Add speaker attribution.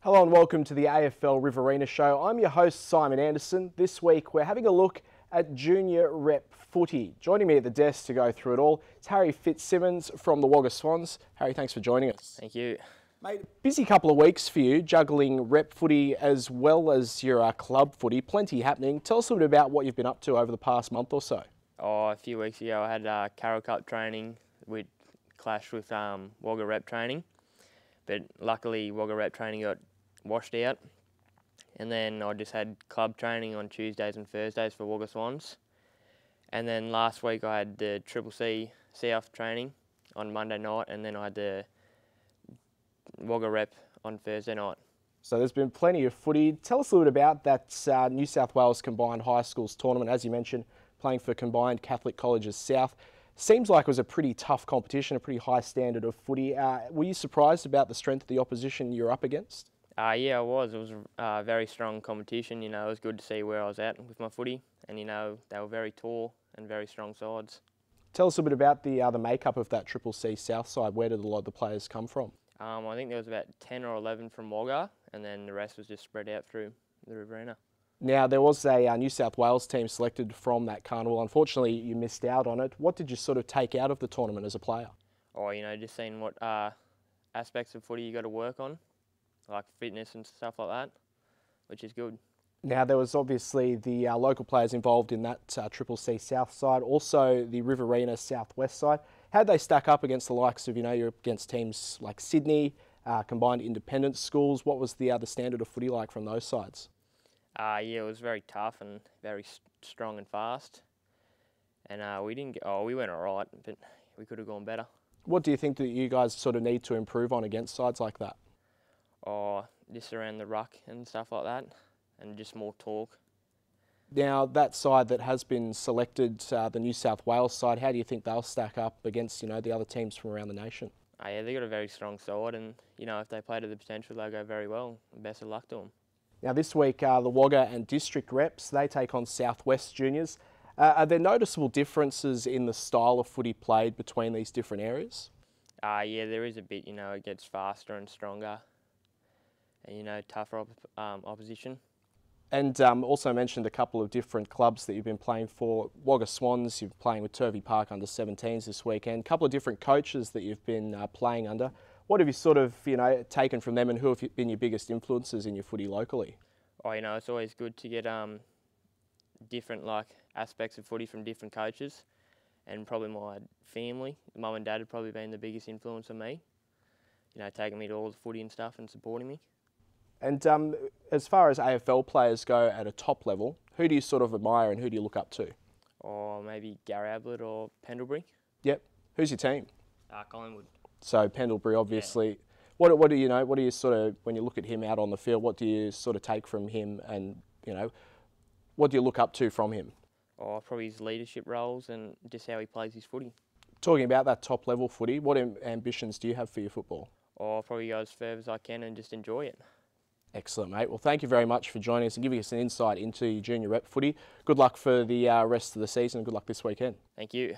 Speaker 1: Hello and welcome to the AFL Riverina show. I'm your host Simon Anderson. This week we're having a look at junior rep footy. Joining me at the desk to go through it all is Harry Fitzsimmons from the Wagga Swans. Harry, thanks for joining us.
Speaker 2: Thank you.
Speaker 1: Mate, busy couple of weeks for you, juggling rep footy as well as your club footy. Plenty happening. Tell us a little bit about what you've been up to over the past month or so.
Speaker 2: A few weeks ago I had Carroll Cup training. We clashed with Wagga rep training, but luckily Wagga rep training got washed out. And then I just had club training on Tuesdays and Thursdays for Wagga Swans. And then last week I had the C South training on Monday night, and then I had the Wagga rep on Thursday night.
Speaker 1: So there's been plenty of footy. Tell us a little bit about that New South Wales Combined High Schools tournament. As you mentioned, playing for Combined Catholic Colleges South. Seems like it was a pretty tough competition, a pretty high standard of footy. Were you surprised about the strength of the opposition you're up against?
Speaker 2: Yeah, I was. It was a very strong competition. You know, it was good to see where I was at with my footy, and you know, they were very tall and very strong sides.
Speaker 1: Tell us a bit about the makeup of that C South side. Where did a lot of the players come from?
Speaker 2: I think there was about 10 or 11 from Wagga, and then the rest was just spread out through the Riverina.
Speaker 1: Now, there was a New South Wales team selected from that carnival. Unfortunately, you missed out on it. What did you sort of take out of the tournament as a player?
Speaker 2: Oh, you know, just seeing what aspects of footy you got to work on, like fitness and stuff like that, which is good.
Speaker 1: Now, there was obviously the local players involved in that C South side, also the Riverina Southwest side. How did they stack up against the likes of, you know, you're against teams like Sydney, combined independent schools? What was the standard of footy like from those sides?
Speaker 2: Yeah, it was very tough and very strong and fast. And we went all right, but we could have gone better. What
Speaker 1: do you think that you guys sort of need to improve on against sides like that?
Speaker 2: Just around the ruck and stuff like that, and just more talk.
Speaker 1: Now, that side that has been selected, the New South Wales side, how do you think they'll stack up against, you know, the other teams from around the nation?
Speaker 2: Yeah, they got a very strong side, and you know, if they play to the potential, they'll go very well. Best of luck to them.
Speaker 1: Now, this week, the Wagga and District reps, they take on Southwest juniors. Are there noticeable differences in the style of footy played between these different areas?
Speaker 2: Yeah, there is a bit. You know, it gets faster and stronger, and you know, tougher opposition.
Speaker 1: And also mentioned a couple of different clubs that you've been playing for. Wagga Swans, you're playing with Turvey Park under-17s this weekend. A couple of different coaches that you've been playing under. What have you sort of, you know, taken from them, and who have been your biggest influences in your footy locally?
Speaker 2: Oh, you know, it's always good to get different aspects of footy from different coaches, and probably my family, mum and dad have probably been the biggest influence on me. You know, taking me to all the footy and stuff and supporting me.
Speaker 1: And as far as AFL players go at a top level, who do you sort of admire and who do you look up to?
Speaker 2: Or maybe Gary Ablett or Pendlebury.
Speaker 1: Yep. Who's your team?
Speaker 2: Collingwood.
Speaker 1: So Pendlebury, obviously. Yeah. What do you know? What do you sort of, when you look at him out on the field, what do you sort of take from him, and you know, what do you look up to from him?
Speaker 2: Probably his leadership roles and just how he plays his footy.
Speaker 1: Talking about that top level footy, what ambitions do you have for your football?
Speaker 2: Probably go as further as I can and just enjoy it.
Speaker 1: Excellent, mate. Well, thank you very much for joining us and giving us an insight into your junior rep footy. Good luck for the rest of the season and good luck this weekend.
Speaker 2: Thank you.